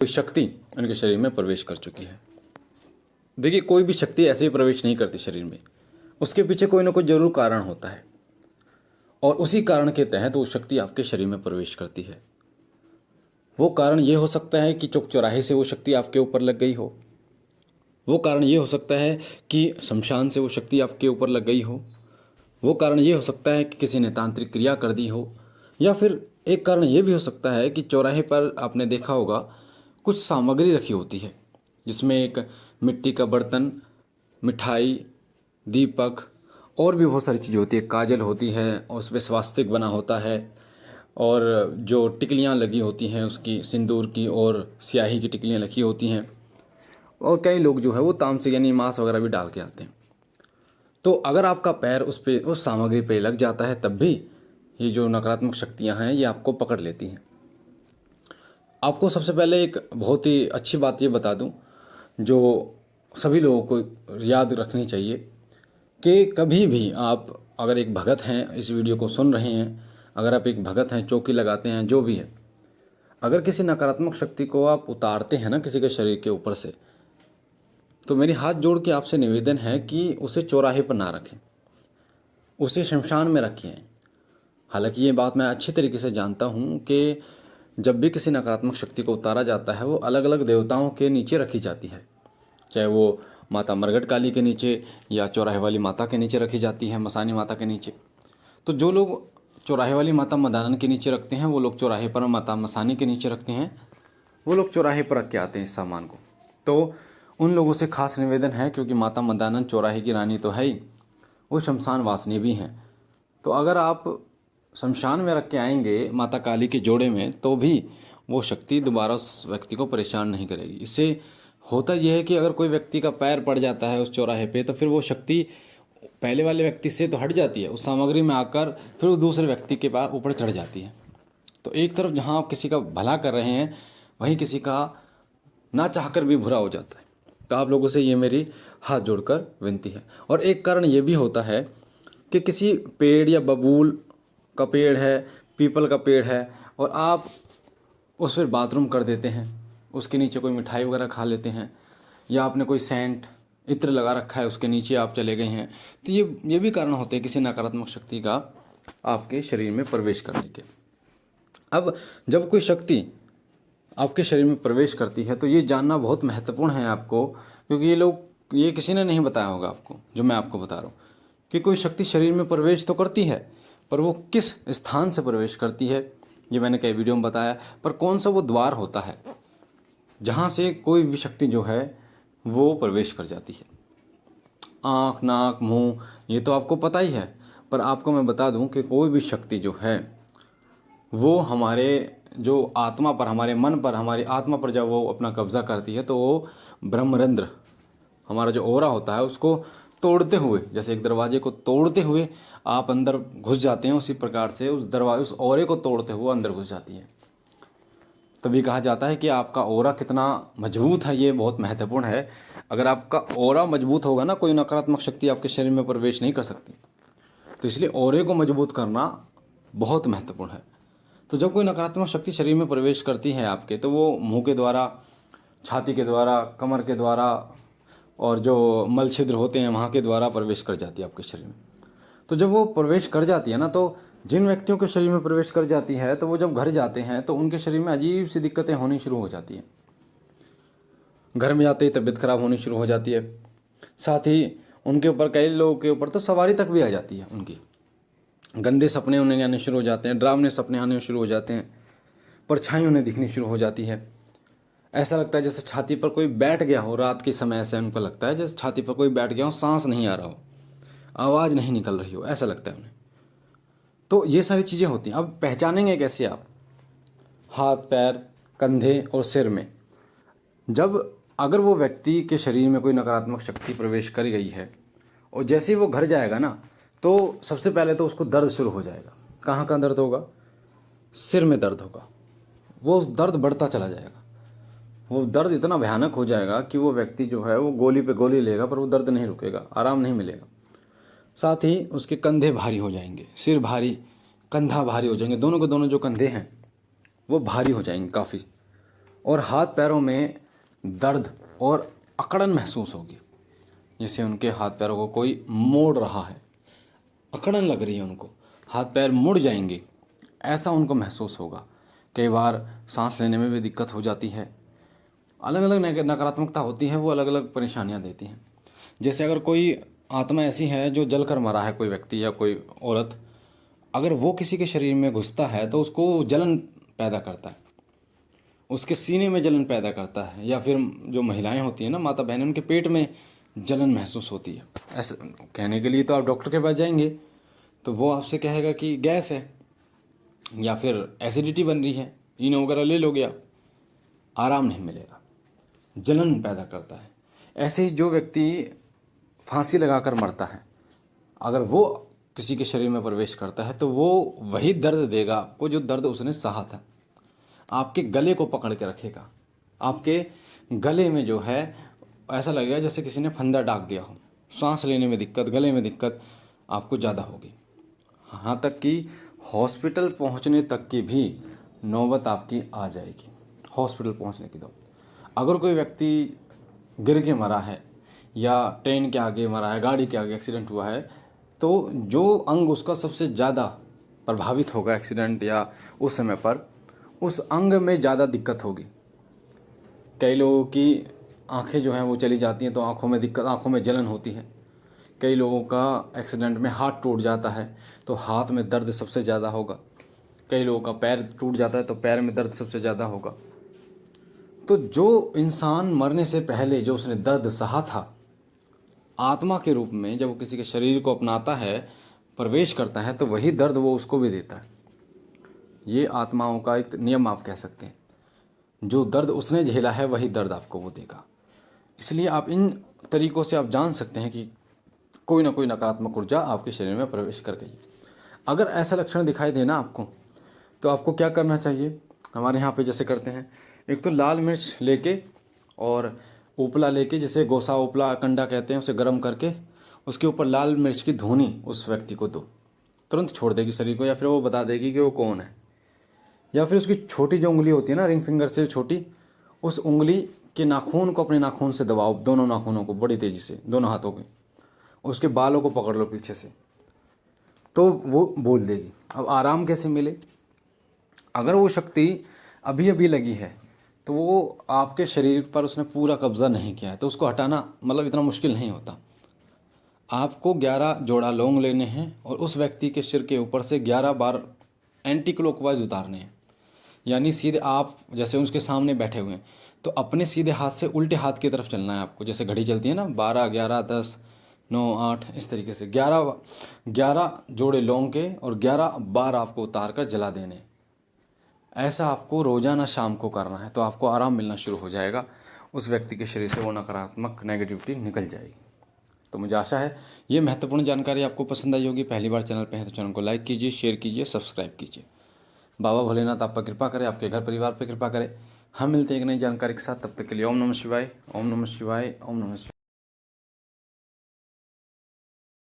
कोई शक्ति उनके शरीर में प्रवेश कर चुकी है। देखिए, कोई भी शक्ति ऐसे ही प्रवेश नहीं करती शरीर में, उसके पीछे कोई ना कोई जरूर कारण होता है और उसी कारण के तहत वो शक्ति आपके शरीर में प्रवेश करती है। वो कारण ये हो सकता है कि चौक चौराहे से वो शक्ति आपके ऊपर लग गई हो, वो कारण ये हो सकता है कि शमशान से वो शक्ति आपके ऊपर लग गई हो, वो कारण ये हो सकता है कि किसी ने तांत्रिक क्रिया कर दी हो, या फिर एक कारण ये भी हो सकता है कि चौराहे पर आपने देखा होगा कुछ सामग्री रखी होती है जिसमें एक मिट्टी का बर्तन, मिठाई, दीपक और भी बहुत सारी चीज़ें होती है, काजल होती है और उस पर स्वास्तिक बना होता है और जो टिकलियाँ लगी होती हैं उसकी सिंदूर की और स्याही की टिकलियाँ लगी होती हैं, और कई लोग जो है वो तामसिक यानी मांस वगैरह भी डाल के आते हैं। तो अगर आपका पैर उस सामग्री पे लग जाता है तब भी ये जो नकारात्मक शक्तियाँ हैं ये आपको पकड़ लेती हैं। आपको सबसे पहले एक बहुत ही अच्छी बात ये बता दूं जो सभी लोगों को याद रखनी चाहिए कि कभी भी आप अगर एक भगत हैं, इस वीडियो को सुन रहे हैं, अगर आप एक भगत हैं, चौकी लगाते हैं, जो भी है, अगर किसी नकारात्मक शक्ति को आप उतारते हैं ना किसी के शरीर के ऊपर से, तो मेरी हाथ जोड़ के आपसे निवेदन है कि उसे चौराहे पर ना रखें, उसे शमशान में रखें। हालांकि ये बात मैं अच्छी तरीके से जानता हूँ कि जब भी किसी नकारात्मक शक्ति को उतारा जाता है वो अलग अलग देवताओं के नीचे रखी जाती है, चाहे वो माता मरगट काली के नीचे या चौराहे वाली माता के नीचे रखी जाती है, मसानी माता के नीचे। तो जो लोग चौराहे वाली माता मदानन के नीचे रखते हैं वो लोग चौराहे पर माता मसानी के नीचे रखते हैं, वो लोग चौराहे पर रख के आते हैं इस सामान को। तो उन लोगों से खास निवेदन है, क्योंकि माता मदानन चौराहे की रानी तो है ही, वो शमशान वासिनी भी हैं। तो अगर आप शमशान में रख के आएंगे माता काली के जोड़े में तो भी वो शक्ति दोबारा उस व्यक्ति को परेशान नहीं करेगी। इससे होता यह है कि अगर कोई व्यक्ति का पैर पड़ जाता है उस चौराहे पे तो फिर वो शक्ति पहले वाले व्यक्ति से तो हट जाती है, उस सामग्री में आकर फिर वो दूसरे व्यक्ति के पास ऊपर चढ़ जाती है। तो एक तरफ जहाँ आप किसी का भला कर रहे हैं वहीं किसी का ना चाहकर भी बुरा हो जाता है। तो आप लोगों से ये मेरी हाथ जोड़कर विनती है। और एक कारण ये भी होता है कि किसी पेड़ या बबूल का पेड़ है, पीपल का पेड़ है, और आप उस पर बाथरूम कर देते हैं, उसके नीचे कोई मिठाई वगैरह खा लेते हैं, या आपने कोई सेंट इत्र लगा रखा है उसके नीचे आप चले गए हैं, तो ये भी कारण होते हैं किसी नकारात्मक शक्ति का आपके शरीर में प्रवेश करने के। अब जब कोई शक्ति आपके शरीर में प्रवेश करती है तो ये जानना बहुत महत्वपूर्ण है आपको, क्योंकि ये किसी ने नहीं बताया होगा आपको जो मैं आपको बता रहा हूँ कि कोई शक्ति शरीर में प्रवेश तो करती है, पर वो किस स्थान से प्रवेश करती है ये मैंने कई वीडियो में बताया। पर कौन सा वो द्वार होता है जहाँ से कोई भी शक्ति जो है वो प्रवेश कर जाती है। आँख, नाक, मुंह ये तो आपको पता ही है, पर आपको मैं बता दूं कि कोई भी शक्ति जो है वो हमारे जो आत्मा पर, हमारे मन पर, हमारी आत्मा पर जब वो अपना कब्जा करती है तो वो ब्रह्मरंध्र, हमारा जो ओरा होता है उसको तोड़ते हुए, जैसे एक दरवाजे को तोड़ते हुए आप अंदर घुस जाते हैं, उसी प्रकार से उस ओरे को तोड़ते हुए अंदर घुस जाती है। तभी कहा जाता है कि आपका ओरा कितना मजबूत है, ये बहुत महत्वपूर्ण है। अगर आपका ओरा मजबूत होगा ना, कोई नकारात्मक शक्ति आपके शरीर में प्रवेश नहीं कर सकती। तो इसलिए ओरे को मजबूत करना बहुत महत्वपूर्ण है। तो जब कोई नकारात्मक शक्ति शरीर में प्रवेश करती है आपके, तो वो मुंह के द्वारा, छाती के द्वारा, कमर के द्वारा और जो मल छिद्र होते हैं वहाँ के द्वारा प्रवेश कर जाती है आपके शरीर में। तो जब वो प्रवेश कर जाती है ना, तो जिन व्यक्तियों के शरीर में प्रवेश कर जाती है तो वो जब घर जाते हैं तो उनके शरीर में अजीब सी दिक्कतें होनी शुरू हो जाती हैं। घर में जाते ही तबीयत खराब होनी शुरू हो जाती है, साथ ही उनके ऊपर, कई लोगों के ऊपर तो सवारी तक भी आ जाती है उनकी। गंदे सपने उन्हें आने शुरू हो जाते हैं, डरावने सपने आने शुरू हो जाते हैं, परछाई उन्हें दिखनी शुरू हो जाती है। ऐसा लगता है जैसे छाती पर कोई बैठ गया हो, रात के समय ऐसा उनको लगता है जैसे छाती पर कोई बैठ गया हो, सांस नहीं आ रहा हो, आवाज़ नहीं निकल रही हो, ऐसा लगता है उन्हें। तो ये सारी चीज़ें होती हैं। अब पहचानेंगे कैसे आप? हाथ, पैर, कंधे और सिर में जब अगर वो व्यक्ति के शरीर में कोई नकारात्मक शक्ति प्रवेश कर गई है और जैसे ही वो घर जाएगा ना, तो सबसे पहले तो उसको दर्द शुरू हो जाएगा। कहाँ का दर्द होगा? सिर में दर्द होगा। वो दर्द बढ़ता चला जाएगा, वो दर्द इतना भयानक हो जाएगा कि वो व्यक्ति जो है वो गोली पे गोली लेगा पर वो दर्द नहीं रुकेगा, आराम नहीं मिलेगा। साथ ही उसके कंधे भारी हो जाएंगे, सिर भारी, कंधा भारी हो जाएंगे, दोनों के दोनों जो कंधे हैं वो भारी हो जाएंगे काफ़ी, और हाथ पैरों में दर्द और अकड़न महसूस होगी, जैसे उनके हाथ पैरों को कोई मोड़ रहा है, अकड़न लग रही है उनको, हाथ पैर मुड़ जाएंगे, ऐसा उनको महसूस होगा। कई बार सांस लेने में भी दिक्कत हो जाती है। अलग अलग नकारात्मकता होती है, वो अलग अलग परेशानियां देती हैं। जैसे अगर कोई आत्मा ऐसी है जो जल कर मरा है, कोई व्यक्ति या कोई औरत, अगर वो किसी के शरीर में घुसता है तो उसको जलन पैदा करता है, उसके सीने में जलन पैदा करता है। या फिर जो महिलाएं होती हैं ना, माता बहनें, उनके पेट में जलन महसूस होती है। ऐसे कहने के लिए तो आप डॉक्टर के पास जाएंगे तो वो आपसे कहेगा कि गैस है या फिर एसिडिटी बन रही है, इनो वगैरह ले लोगे आप, आराम नहीं मिलेगा, जलन पैदा करता है। ऐसे ही जो व्यक्ति फांसी लगाकर मरता है, अगर वो किसी के शरीर में प्रवेश करता है तो वो वही दर्द देगा आपको जो दर्द उसने सहा था। आपके गले को पकड़ के रखेगा, आपके गले में जो है ऐसा लगेगा जैसे किसी ने फंदा डाल दिया हो। सांस लेने में दिक्कत, गले में दिक्कत आपको ज़्यादा होगी। यहाँ तक कि हॉस्पिटल पहुँचने तक की भी नौबत आपकी आ जाएगी। हॉस्पिटल पहुँचने की तो अगर कोई व्यक्ति गिर के मरा है या ट्रेन के आगे मरा है, गाड़ी के आगे एक्सीडेंट हुआ है, तो जो अंग उसका सबसे ज़्यादा प्रभावित होगा एक्सीडेंट या उस समय पर, उस अंग में ज़्यादा दिक्कत होगी। कई लोगों की आंखें जो हैं वो चली जाती हैं तो आंखों में दिक्कत, आंखों में जलन होती है। कई लोगों का एक्सीडेंट में हाथ टूट जाता है तो हाथ में दर्द सबसे ज़्यादा होगा। कई लोगों का पैर टूट जाता है तो पैर में दर्द सबसे ज़्यादा होगा। तो जो इंसान मरने से पहले जो उसने दर्द सहा था, आत्मा के रूप में जब वो किसी के शरीर को अपनाता है, प्रवेश करता है, तो वही दर्द वो उसको भी देता है। ये आत्माओं का एक नियम आप कह सकते हैं। जो दर्द उसने झेला है वही दर्द आपको वो देगा। इसलिए आप इन तरीकों से आप जान सकते हैं कि कोई ना कोई नकारात्मक ऊर्जा आपके शरीर में प्रवेश कर गई। अगर ऐसा लक्षण दिखाई देना आपको, तो आपको क्या करना चाहिए, हमारे यहाँ पे जैसे करते हैं, एक तो लाल मिर्च लेके और उपला लेके, जिसे गोसा उपला कंडा कहते हैं, उसे गर्म करके उसके ऊपर लाल मिर्च की धुनी उस व्यक्ति को दो, तुरंत छोड़ देगी शरीर को, या फिर वो बता देगी कि वो कौन है। या फिर उसकी छोटी जो उंगली होती है ना, रिंग फिंगर से छोटी, उस उंगली के नाखून को अपने नाखून से दबाओ, दोनों नाखूनों को बड़ी तेज़ी से, दोनों हाथों के, उसके बालों को पकड़ लो पीछे से, तो वो बोल देगी। अब आराम कैसे मिले, अगर वो शक्ति अभी अभी लगी है तो वो आपके शरीर पर उसने पूरा कब्जा नहीं किया है, तो उसको हटाना मतलब इतना मुश्किल नहीं होता। आपको 11 जोड़ा लौंग लेने हैं और उस व्यक्ति के सिर के ऊपर से 11 बार एंटी क्लॉकवाइज उतारने हैं। यानी सीधे आप जैसे उसके सामने बैठे हुए हैं तो अपने सीधे हाथ से उल्टे हाथ की तरफ चलना है आपको, जैसे घड़ी चलती है ना, 12, 11, 10, 9, 8, इस तरीके से 11 जोड़े लौंग के और 11 बार आपको उतार कर जला देने। ऐसा आपको रोज़ाना शाम को करना है, तो आपको आराम मिलना शुरू हो जाएगा, उस व्यक्ति के शरीर से वो नकारात्मक नेगेटिविटी निकल जाएगी। तो मुझे आशा है ये महत्वपूर्ण जानकारी आपको पसंद आई होगी। पहली बार चैनल पे है तो चैनल को लाइक कीजिए, शेयर कीजिए, सब्सक्राइब कीजिए। बाबा भोलेनाथ आप पर कृपा करें, आपके घर परिवार पर कृपा करें। हम मिलते हैं एक नई जानकारी के साथ, तब तक के लिए ओम नमः शिवाय, ओम नमः शिवाय, ओम नमः शिवाय।